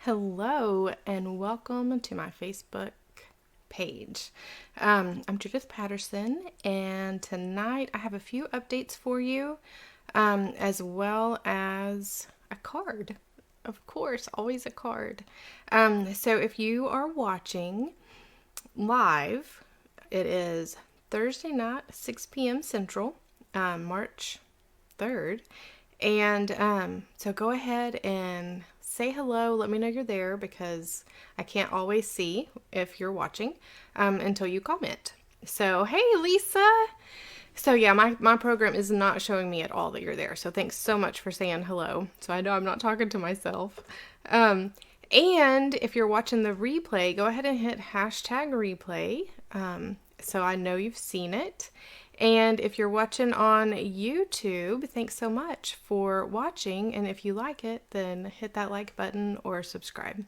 Hello and welcome to my Facebook page. I'm Judith Patterson, and tonight I have a few updates for you, as well as a card. Of course, always a card. So if you are watching live, it is Thursday night, 6 p.m. Central, March 3rd. And so go ahead and say hello. Let me know you're there because I can't always see if you're watching until you comment. So, hey, Lisa. So, yeah, my program is not showing me at all that you're there. So, thanks so much for saying hello. So, I know I'm not talking to myself. And if you're watching the replay, go ahead and hit hashtag replay so I know you've seen it. And if you're watching on YouTube, thanks so much for watching. And if you like it, then hit that like button or subscribe.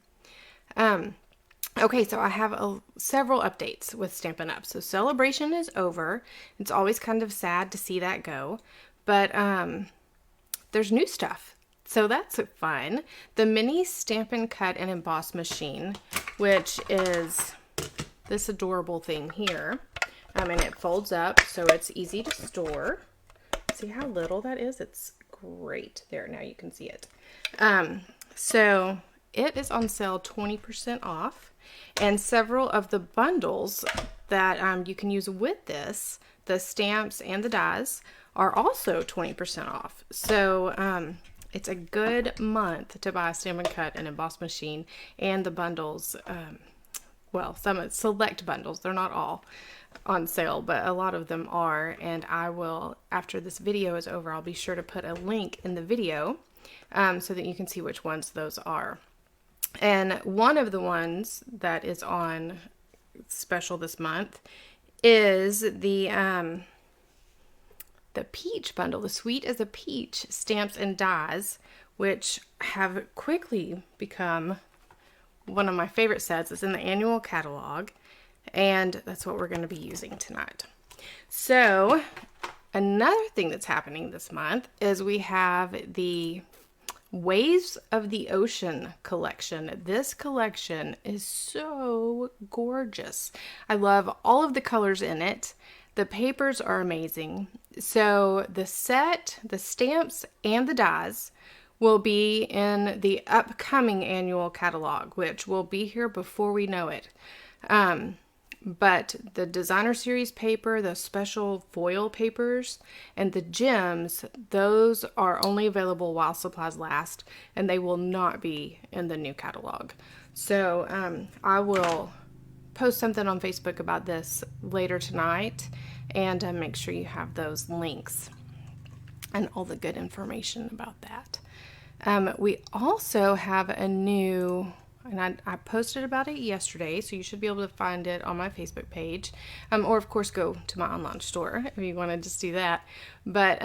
Okay, so I have several updates with Stampin' Up. So celebration is over. It's always kind of sad to see that go. But there's new stuff. So that's fun. The mini Stampin' Cut and Emboss machine, which is this adorable thing here. And it folds up so it's easy to store. See how little that is? It's great. There, now you can see it. So it is on sale 20% off. And several of the bundles that you can use with this, the stamps and the dies, are also 20% off. So it's a good month to buy a Stampin' Cut and Emboss machine and the bundles. Well, some select bundles. They're not all on sale, but a lot of them are. And I will, after this video is over, I'll be sure to put a link in the video so that you can see which ones those are. And one of the ones that is on special this month is the peach bundle, the Sweet as a Peach stamps and dies, which have quickly become one of my favorite sets. It's in the annual catalog, and that's what we're going to be using tonight. So another thing that's happening this month is we have the Waves of the Ocean collection. This collection is so gorgeous. I love all of the colors in it. The papers are amazing. So the set, the stamps, and the dies will be in the upcoming annual catalog, which will be here before we know it. But the designer series paper, the special foil papers, and the gems, those are only available while supplies last, and they will not be in the new catalog. So I will post something on Facebook about this later tonight, and make sure you have those links and all the good information about that. We also have a new, and I posted about it yesterday, so you should be able to find it on my Facebook page, or of course go to my online store if you want to just do that. But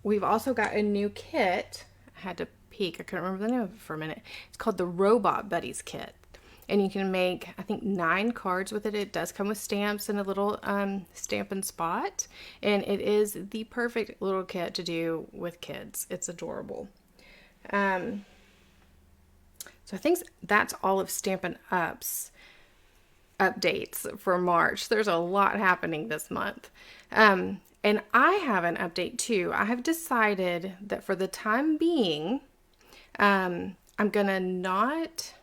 we've also got a new kit. I had to peek, I couldn't remember the name of it for a minute. It's called the Robot Buddies kit. And you can make, I think, 9 cards with it. It does come with stamps and a little Stampin' Spot. And it is the perfect little kit to do with kids. It's adorable. So I think that's all of Stampin' Up's updates for March. There's a lot happening this month. And I have an update too. I have decided that for the time being, I'm going to not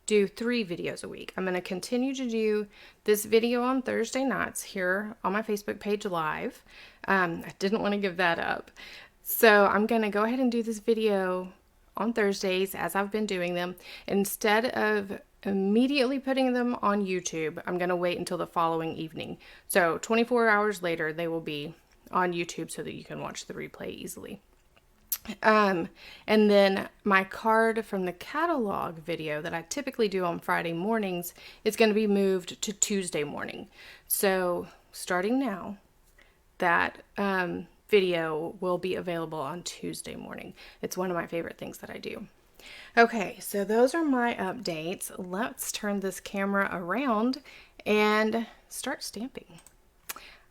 do 3 videos a week. I'm going to continue to do this video on Thursday nights here on my Facebook page live. I didn't want to give that up. So I'm going to go ahead and do this video on Thursdays as I've been doing them. Instead of immediately putting them on YouTube, I'm going to wait until the following evening. So 24 hours later, they will be on YouTube so that you can watch the replay easily. And then my card from the catalog video that I typically do on Friday mornings is going to be moved to Tuesday morning. So starting now, that video will be available on Tuesday morning. It's one of my favorite things that I do. Okay, so those are my updates. Let's turn this camera around and start stamping.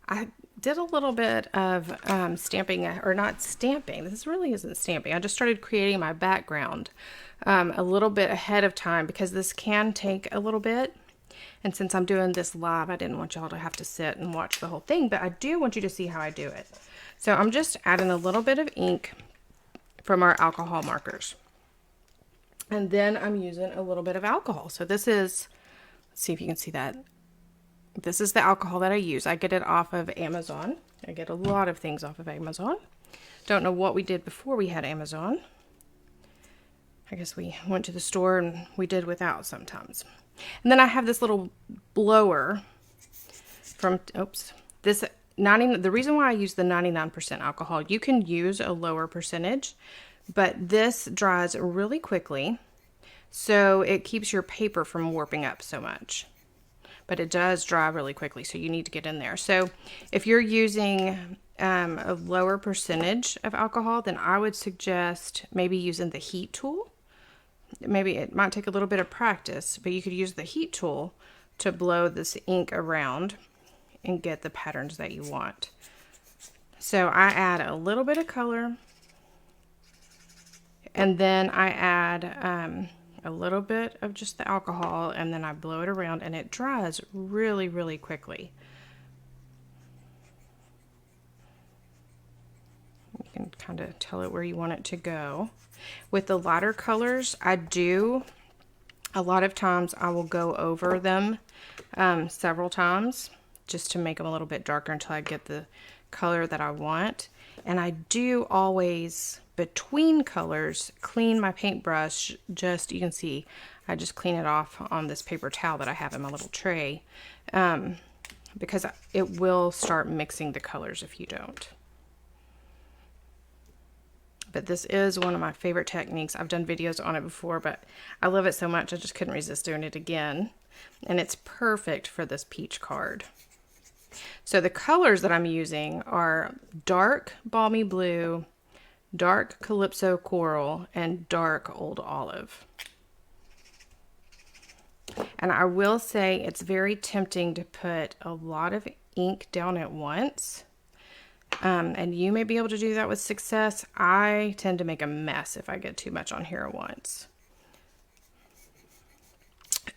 I did a little bit of stamping, or not stamping. This really isn't stamping. I just started creating my background a little bit ahead of time because this can take a little bit. And since I'm doing this live, I didn't want y'all to have to sit and watch the whole thing, but I do want you to see how I do it. So I'm just adding a little bit of ink from our alcohol markers. And then I'm using a little bit of alcohol. So this is, let's see if you can see that. This is the alcohol that I use. I get it off of Amazon. I get a lot of things off of Amazon. Don't know what we did before we had Amazon. I guess we went to the store and we did without sometimes. And then I have this little blower from, the reason why I use the 99% alcohol, you can use a lower percentage, but this dries really quickly, so it keeps your paper from warping up so much. But it does dry really quickly, so you need to get in there. So if you're using a lower percentage of alcohol, then I would suggest maybe using the heat tool. Maybe it might take a little bit of practice, but you could use the heat tool to blow this ink around and get the patterns that you want. So I add a little bit of color, and then I add a little bit of just the alcohol, and then I blow it around, and it dries really, really quickly. You can kind of tell it where you want it to go. With the lighter colors, a lot of times I will go over them several times just to make them a little bit darker until I get the color that I want. And I do always, between colors, clean my paintbrush. Just, you can see, I just clean it off on this paper towel that I have in my little tray, because it will start mixing the colors if you don't. But this is one of my favorite techniques. I've done videos on it before, but I love it so much I just couldn't resist doing it again. And it's perfect for this peach card. So the colors that I'm using are dark balmy blue, dark calypso coral, and dark old olive. And I will say it's very tempting to put a lot of ink down at once. And you may be able to do that with success. I tend to make a mess if I get too much on here at once.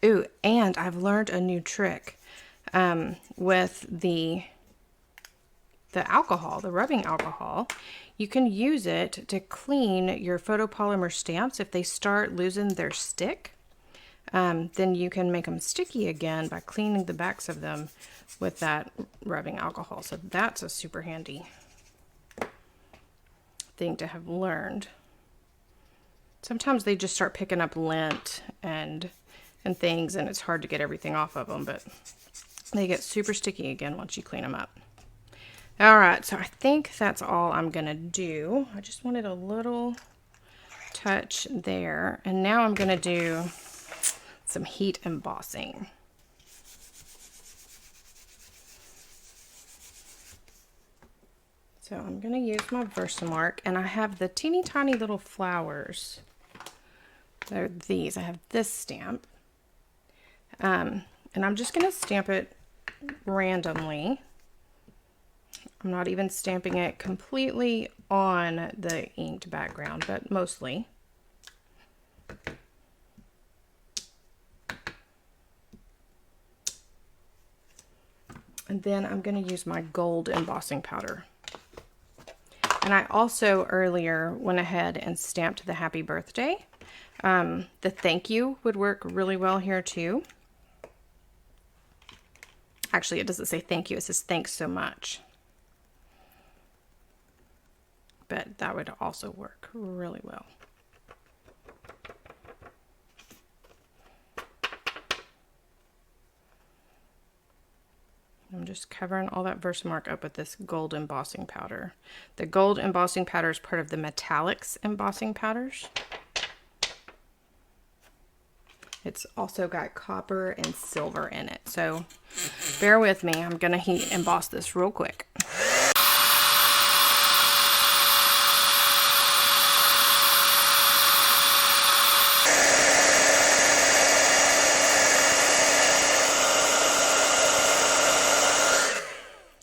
Ooh, and I've learned a new trick with the alcohol, the rubbing alcohol. You can use it to clean your photopolymer stamps. If they start losing their stick, then you can make them sticky again by cleaning the backs of them with that rubbing alcohol. So that's a super handy thing to have learned. Sometimes they just start picking up lint and things, and it's hard to get everything off of them, but they get super sticky again once you clean them up. All right, so I think that's all I'm gonna do. I just wanted a little touch there, and now I'm gonna do some heat embossing. So I'm going to use my Versamark, and I have the teeny tiny little flowers. They're these. I have this stamp. And I'm just going to stamp it randomly. I'm not even stamping it completely on the inked background, but mostly. And then I'm going to use my gold embossing powder. And I also earlier went ahead and stamped the happy birthday. The thank you would work really well here too. Actually, it doesn't say thank you, it says thanks so much. But that would also work really well. I'm just covering all that Versamark up with this gold embossing powder. The gold embossing powder is part of the metallics embossing powders. It's also got copper and silver in it. So bear with me. I'm going to heat emboss this real quick.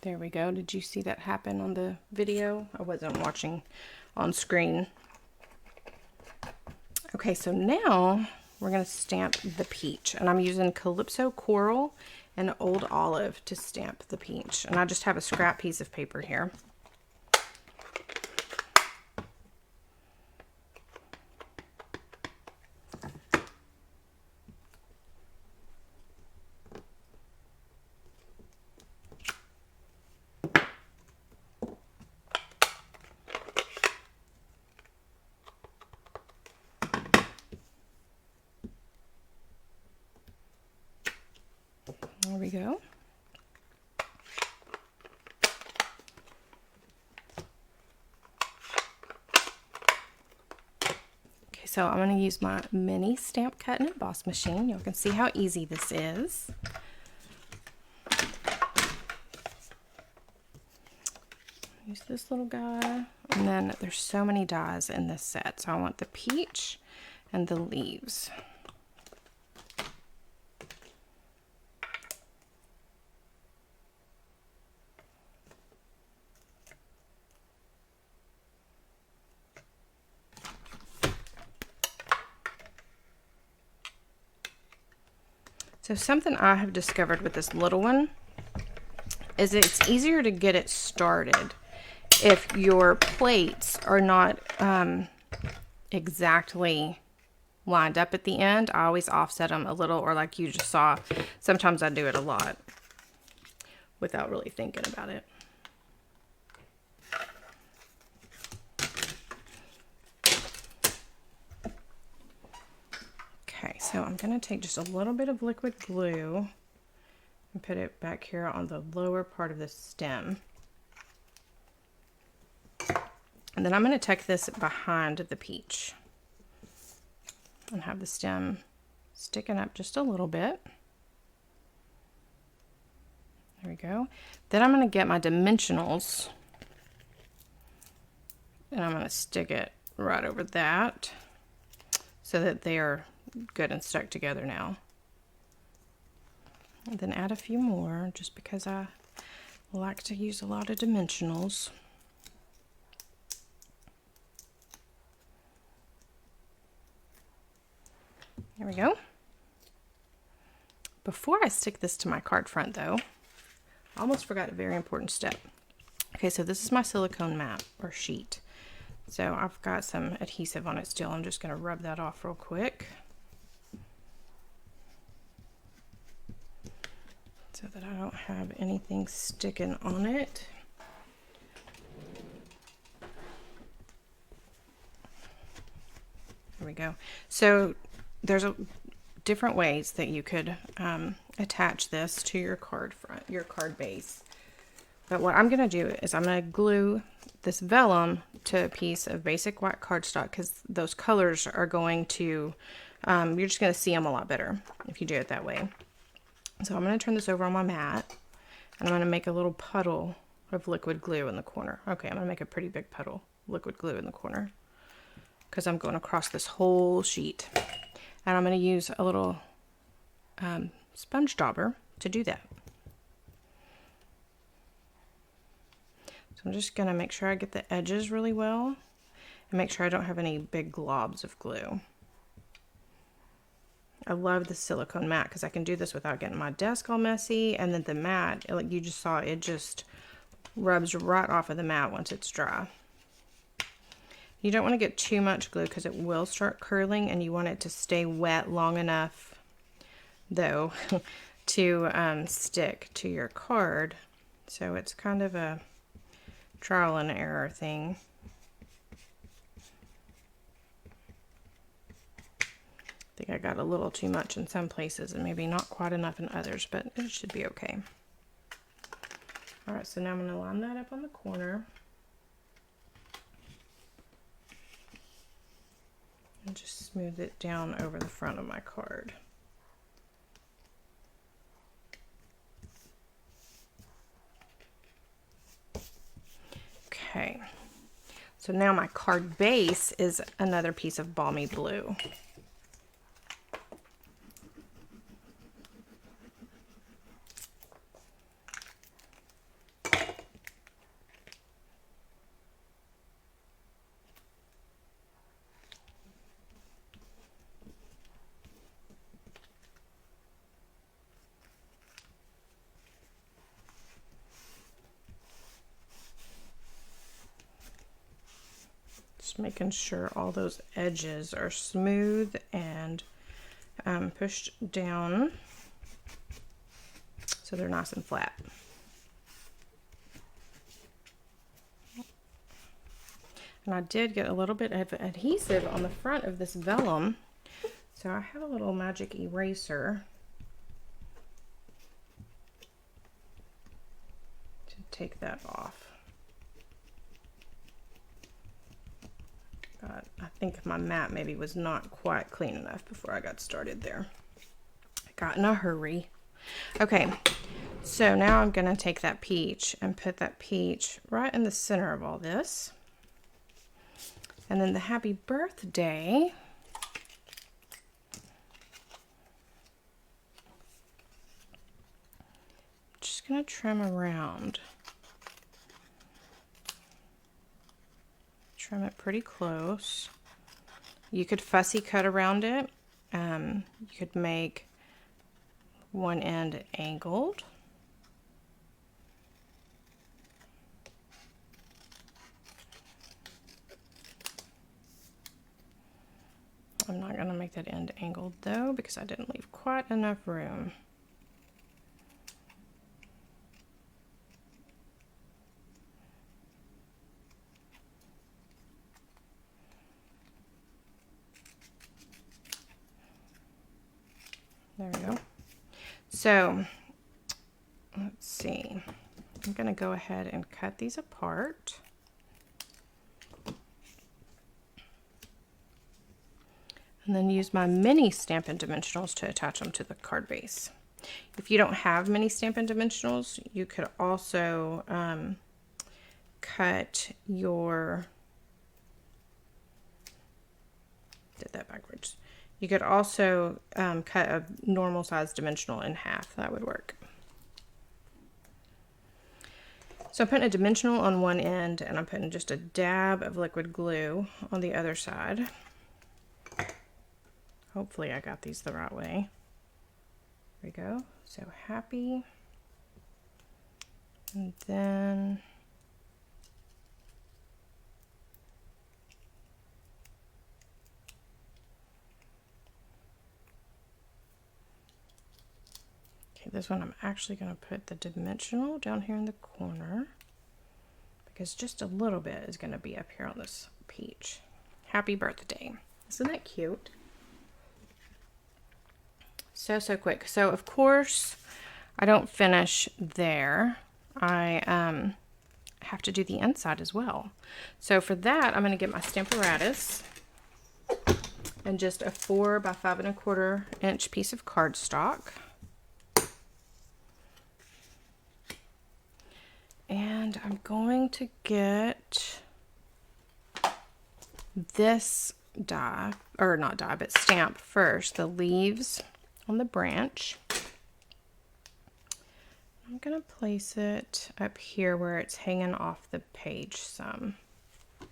There we go. go. Did you see that happen on the video? I wasn't watching on screen. Okay, so now we're going to stamp the peach. And I'm using Calypso Coral and Old Olive to stamp the peach. And I just have a scrap piece of paper here. There we go. Okay, so I'm going to use my mini stamp cut and emboss machine. Y'all can see how easy this is. Use this little guy, and then there's so many dies in this set. So I want the peach and the leaves. So something I have discovered with this little one is it's easier to get it started if your plates are not exactly lined up at the end. I always offset them a little, or like you just saw, sometimes I do it a lot without really thinking about it. Okay, so I'm going to take just a little bit of liquid glue and put it back here on the lower part of the stem. And then I'm going to tuck this behind the peach and have the stem sticking up just a little bit. There we go. Then I'm going to get my dimensionals and I'm going to stick it right over that so that they are good and stuck together now. And then add a few more just because I like to use a lot of dimensionals. There we go. Before I stick this to my card front though, I almost forgot a very important step. Okay, so this is my silicone mat or sheet. So I've got some adhesive on it still. I'm just going to rub that off real quick so that I don't have anything sticking on it. There we go. So there's different ways that you could attach this to your card front, your card base. But what I'm going to do is I'm going to glue this vellum to a piece of basic white cardstock because those colors are going to, you're just going to see them a lot better if you do it that way. So I'm going to turn this over on my mat and I'm going to make a little puddle of liquid glue in the corner. Okay, I'm going to make a pretty big puddle of liquid glue in the corner because I'm going across this whole sheet. And I'm going to use a little sponge dauber to do that. So I'm just going to make sure I get the edges really well and make sure I don't have any big globs of glue. I love the silicone mat because I can do this without getting my desk all messy. And then the mat, like you just saw, it just rubs right off of the mat once it's dry. You don't want to get too much glue because it will start curling, and you want it to stay wet long enough though to stick to your card. So it's kind of a trial and error thing. I think I got a little too much in some places and maybe not quite enough in others, but it should be okay. All right, so now I'm going to line that up on the corner. And just smooth it down over the front of my card. Okay, so now my card base is another piece of balmy blue. Just making sure all those edges are smooth and pushed down so they're nice and flat. And I did get a little bit of adhesive on the front of this vellum, so I have a little magic eraser to take that off. But I think my mat maybe was not quite clean enough before I got started there. I got in a hurry. Okay, so now I'm going to take that peach and put that peach right in the center of all this. And then the happy birthday, just going to trim around. Trim it pretty close. You could fussy cut around it. You could make one end angled. I'm not going to make that end angled though because I didn't leave quite enough room. There we go. So let's see. I'm going to go ahead and cut these apart. And then use my mini Stampin' Dimensionals to attach them to the card base. If you don't have mini Stampin' Dimensionals, you could also cut your, did that backwards. You could also cut a normal size dimensional in half. That would work. So I'm putting a dimensional on one end and I'm putting just a dab of liquid glue on the other side. Hopefully I got these the right way. There we go. So happy. And then okay, this one I'm actually going to put the dimensional down here in the corner because just a little bit is going to be up here on this peach. Happy birthday. Isn't that cute? So quick. So of course I don't finish there. I have to do the inside as well. So for that I'm going to get my Stamparatus and just a 4 by 5 1/4 inch piece of cardstock. And I'm going to get this die, or not die, but stamp first, the leaves on the branch. I'm going to place it up here where it's hanging off the page some. I'm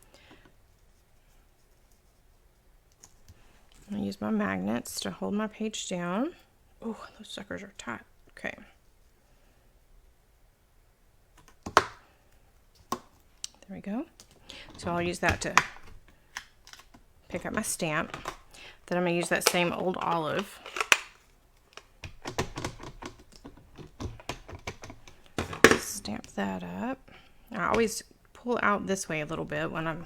going to use my magnets to hold my page down. Oh, those suckers are tight. Okay. There we go. So I'll use that to pick up my stamp. Then I'm going to use that same old olive. Stamp that up. I always pull out this way a little bit when I'm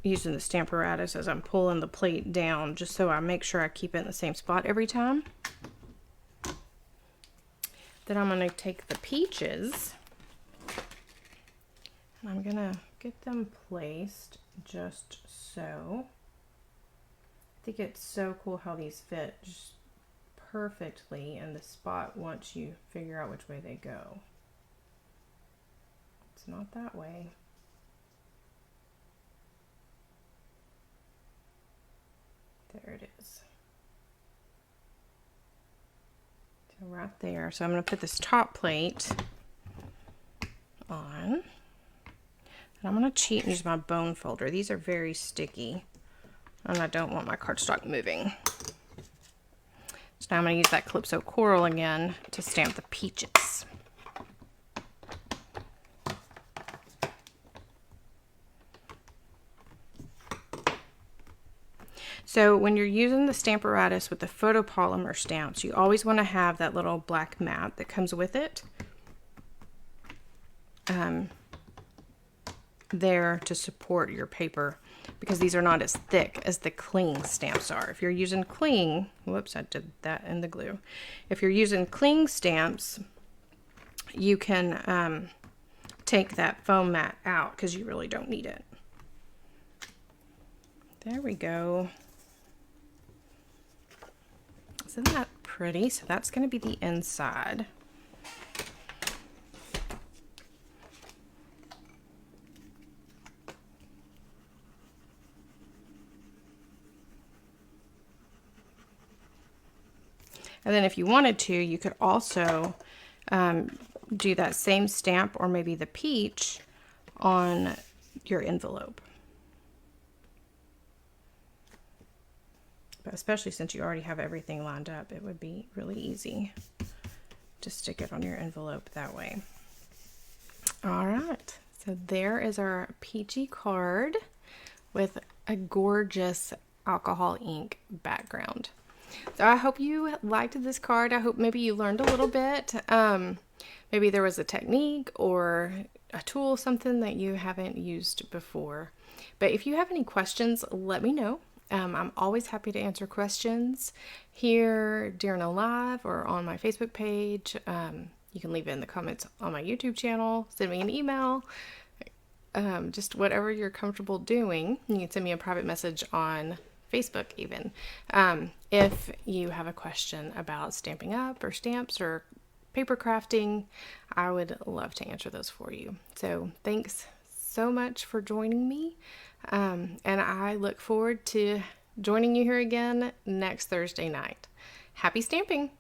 using the Stamparatus as I'm pulling the plate down, just so I make sure I keep it in the same spot every time. Then I'm going to take the peaches and I'm going to get them placed just so. I think it's so cool how these fit just perfectly in the spot once you figure out which way they go. It's not that way. There it is. So right there. So I'm going to put this top plate on. And I'm going to cheat and use my bone folder. These are very sticky and I don't want my cardstock moving. So now I'm going to use that Calypso Coral again to stamp the peaches. So when you're using the Stamparatus with the photopolymer stamps, you always want to have that little black mat that comes with it there to support your paper, because these are not as thick as the cling stamps are. If you're using cling, whoops, I did that in the glue. If you're using cling stamps, you can take that foam mat out because you really don't need it. There we go. Isn't that pretty? So that's going to be the inside. And then if you wanted to, you could also do that same stamp, or maybe the peach, on your envelope. But especially since you already have everything lined up, it would be really easy to stick it on your envelope that way. All right, so there is our peachy card with a gorgeous alcohol ink background. So I hope you liked this card. I hope maybe you learned a little bit. Maybe there was a technique or a tool, something that you haven't used before. But if you have any questions, let me know. I'm always happy to answer questions here during a live or on my Facebook page. You can leave it in the comments on my YouTube channel, send me an email, just whatever you're comfortable doing. You can send me a private message on Facebook even. If you have a question about Stampin' Up! Or stamps or paper crafting, I would love to answer those for you. So thanks so much for joining me. And I look forward to joining you here again next Thursday night. Happy stamping!